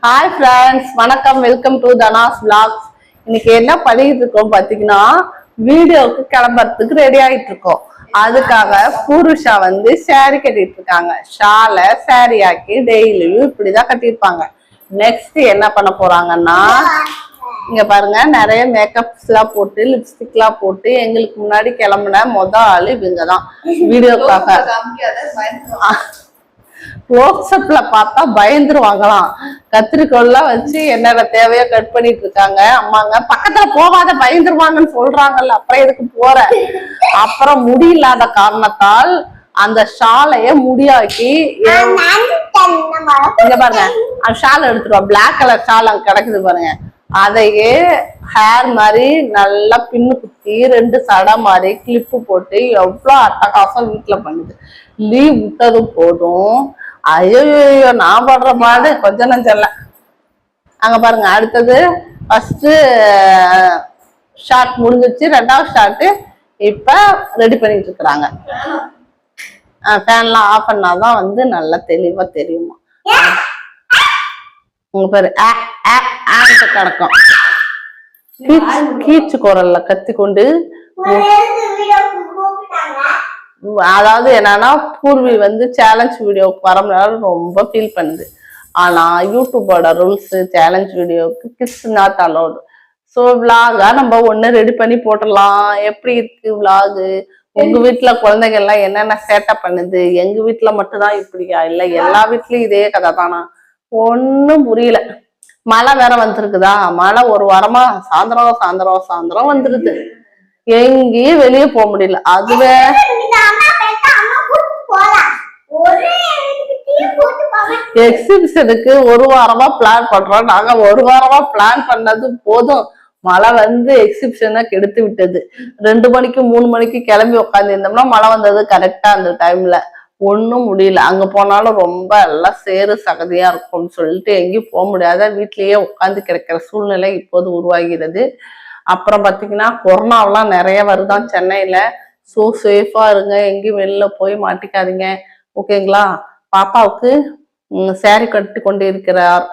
Hi friends, வணக்கம். Welcome to Dhana's vlogs. இன்னைக்கு என்ன பண்ணிட்டு இருக்கோம் பாத்தீங்கன்னா, வீடியோவுக்கு கிளம்புறதுக்கு ரெடி ஆயிட்டு இருக்கோம். அதுக்காக பூருஷா வந்து சாரி கட்டிட்டு இருக்காங்க. ஷாலை சாரி ஆக்கி டெய்லியும் இப்படிதான் கட்டியிருப்பாங்க. நெக்ஸ்ட் என்ன பண்ண போறாங்கன்னா, இங்க பாருங்க, நிறைய மேக்கப்ஸ் எல்லாம் போட்டு லிப்ஸ்டிக் எல்லாம் போட்டு எங்களுக்கு முன்னாடி கிளம்புன ஆளு இவங்கதான். வீடியோக்காக வாட்ஸ்அப்ல பார்த்தா பயந்துருவாங்களாம். கத்திரிக்கோள்லாம் வச்சு என்னென்ன தேவையோ கட் பண்ணிட்டு இருக்காங்க. அம்மாங்க பக்கத்துல போகாத பயந்துருவாங்கன்னு சொல்றாங்கல்ல, அப்புறம் எதுக்கு போற. அப்புறம் முடி இல்லாத காரணத்தால் அந்த ஷாலைய முடியாக்கி இங்க பாருங்க, அந்த ஷால் எடுத்துருவா. பிளாக் கலர் ஷால் அங்க கிடக்குது பாருங்க. அதையே ஹேர் மாதிரி நல்லா பின்னு குத்தி 2 சடை மாதிரி கிளிப்பு போட்டு எவ்வளவு அட்டகாசம் வீட்டுல பண்ணுது. லீவ் விட்டதும் போதும். ஐயோ நான் படுற பாடு கொஞ்சம் நஞ்சல்ல. அங்க பாருங்க, அடுத்தது ஃபர்ஸ்ட் ஷார்ட் முடிஞ்சிருச்சு, 2வது ஷார்ட் இப்ப ரெடி பண்ணிட்டு இருக்கிறாங்க. ஃபேன்லாம் ஆஃப் பண்ணாதான் வந்து நல்லா தெளிவா தெரியுமா. உங்க பேரு கிடக்கும் கீச்சு குரல்ல கத்தி கொண்டு. அதாவது என்னன்னா, பூர்வி வந்து சேலஞ்ச் வீடியோக்கு வரமுனால ரொம்ப ஃபீல் பண்ணுது. ஆனா யூடியூபோட ரூல்ஸ் சேலஞ்ச் வீடியோக்கு கிட்ஸ் நாட் அலோடு. ஸோ விளாகா நம்ம ஒண்ணு ரெடி பண்ணி போட்டுடலாம். எப்படி இருக்கு விளாகு? உங்க வீட்டுல குழந்தைகள் எல்லாம் என்னென்ன சேட்டை பண்ணுது? எங்க வீட்டுல மட்டும்தான் இப்படியா? இல்ல எல்லா வீட்லயும் இதே கதை தானா? ஒன்னும் புரியல. மழை வேற வந்துருக்குதா? மழை ஒரு வாரமா சாயந்தரம் சாயந்தரம் சாயந்தரம் வந்துருது. எங்கேயும் வெளியே போக முடியல. அதுவே எக்ஸிபிஷனுக்கு ஒரு வாரமா பிளான் பண்றோம். நாங்க ஒரு வாரமா பிளான் பண்ணது போதும், மழை வந்து எக்ஸிபிஷனை கெடுத்து விட்டது. 2 மணிக்கு 3 மணிக்கு கிளம்பி உட்காந்து இருந்தோம்னா மழை வந்தது கரெக்டா அந்த டைம்ல. ஒன்னும் முடியல. அங்க போனாலும் ரொம்ப எல்லாம் சேறு சகதியா இருக்கும்னு சொல்லிட்டு எங்கேயும் போக முடியாத வீட்லயே உட்காந்து கிடைக்கிற சூழ்நிலை இப்போது உருவாகிறது. அப்புறம் பாத்தீங்கன்னா, கொரோனாவெல்லாம் நிறைய வருதான் சென்னையில. ஸோ சேஃபா இருங்க, எங்கேயும் வெளில போய் மாட்டிக்காதீங்க, ஓகேங்களா. பாப்பாவுக்கு சாரி கட்டி கொண்டு இருக்கிறார்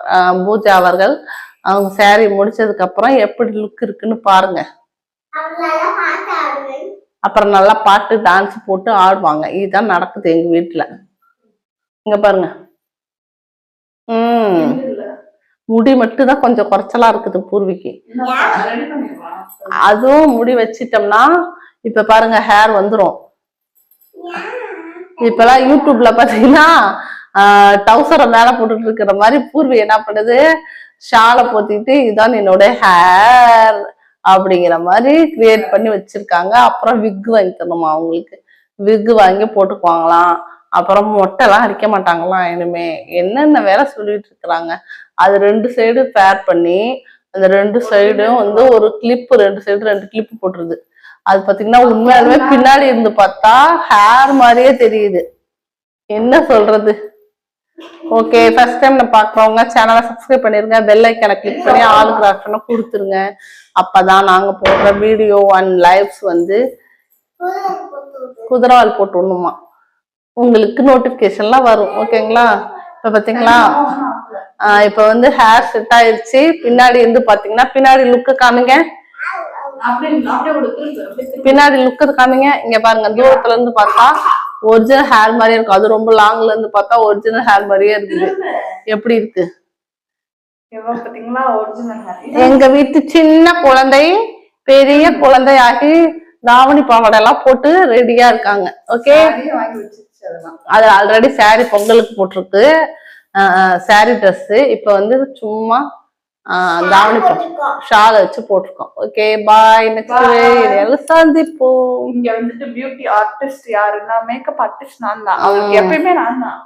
பூஜா அவர்கள். அவங்க சாரி முடிச்சதுக்கு அப்புறம் எப்படி லுக் இருக்குன்னு பாருங்க. அப்புறம் நல்லா பாட்டு டான்ஸ் போட்டு ஆடுவாங்க. இதுதான் நடக்குது எங்க வீட்டுல. இங்க பாருங்க, முடி மட்டும் தான் கொஞ்சம் குறைச்சலா இருக்குது பூர்விக்கு. அதுவும் முடி வச்சிட்டோம்னா இப்ப பாருங்க ஹேர் வந்துரும். இப்பெல்லாம் யூடியூப்ல பாத்தீங்கன்னா டவுசரை மேல போட்டுட்டு இருக்கிற மாதிரி பூர்வி என்ன பண்ணுது, ஷாலை போத்திட்டு இதுதான் என்னோட ஹேர் அப்படிங்கிற மாதிரி கிரியேட் பண்ணி வச்சிருக்காங்க. அப்புறம் விக் வாங்கி தரணுமா அவங்களுக்கு. விக் வாங்கி போட்டுக்குவாங்களாம். அப்புறம் மொட்டைலாம் அடிக்க மாட்டாங்களாம் இனிமே. என்னென்ன வேற சொல்லிட்டு இருக்கிறாங்க. அது 2 சைடு பேர் பண்ணி அந்த 2 சைடும் வந்து ஒரு கிளிப், 2 சைடு 2 கிளிப் போட்டுருது. அது பாத்தீங்கன்னா உண்மையாலுமே பின்னாடி இருந்து பார்த்தா ஹேர் மாதிரியே தெரியுது. என்ன சொல்றது. ஓகே, ஃபர்ஸ்ட் டைம் நான் பாக்குறவங்க சேனலை சப்ஸ்கிரைப் பண்ணிருங்க, பெல் ஐக்கானை கிளிக் பண்ணி ஆளுக்கு ஆப்ஷனை கொடுத்துருங்க. அப்பதான் நாங்க போடுற வீடியோ அண்ட் லைவ்ஸ் வந்து குதிரவால் போட்டு ஒண்ணுமா உங்களுக்கு நோட்டிபிகேஷன்லாம் வரும், ஓகேங்களா. இப்ப பாத்தீங்களா, இப்ப வந்து ஹேர் செட் ஆயிடுச்சு. பின்னாடி இருந்து பாத்தீங்கன்னா, பின்னாடி லுக்கு காணுங்க, பின்னாடி லுக்கு காணுங்க. இங்க பாருங்க, தூரத்துல இருந்து பார்த்தா ஒரிஜினல் ஹேர் மாதிரியே இருக்கும். அது ரொம்ப லாங்ல இருந்து பார்த்தா ஒரிஜினல் ஹேர் மாதிரியே இருக்குது. எப்படி இருக்கு எங்க வீட்டு சின்ன குழந்தை பெரிய குழந்தை ஆகி தாவணி பாவாடை எல்லாம் போட்டு ரெடியா இருக்காங்க. ஓகே, அது ஆல்ரெடி சாரி பொங்கலுக்கு போட்டிருக்கு, சாரி ட்ரெஸ். இப்ப வந்து சும்மா தாவணி ஷால் வச்சு போட்டிருக்கோம். ஓகே, பாய். நெக்ஸ்ட் வீடியோல சந்திப்போம். இங்க வந்துட்டு பியூட்டி ஆர்டிஸ்ட் யாருன்னா, மேக்கப் ஆர்டிஸ்ட் நான் தான். அவருக்கு எப்பயுமே நான் தான்,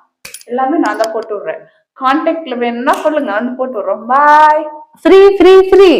எல்லாமே நான் தான் போட்டு விடுறேன். கான்டாக்ட்ல வேணும்னா சொல்லுங்க, வந்து போட்டு விடுறோம். பாய். Free free free.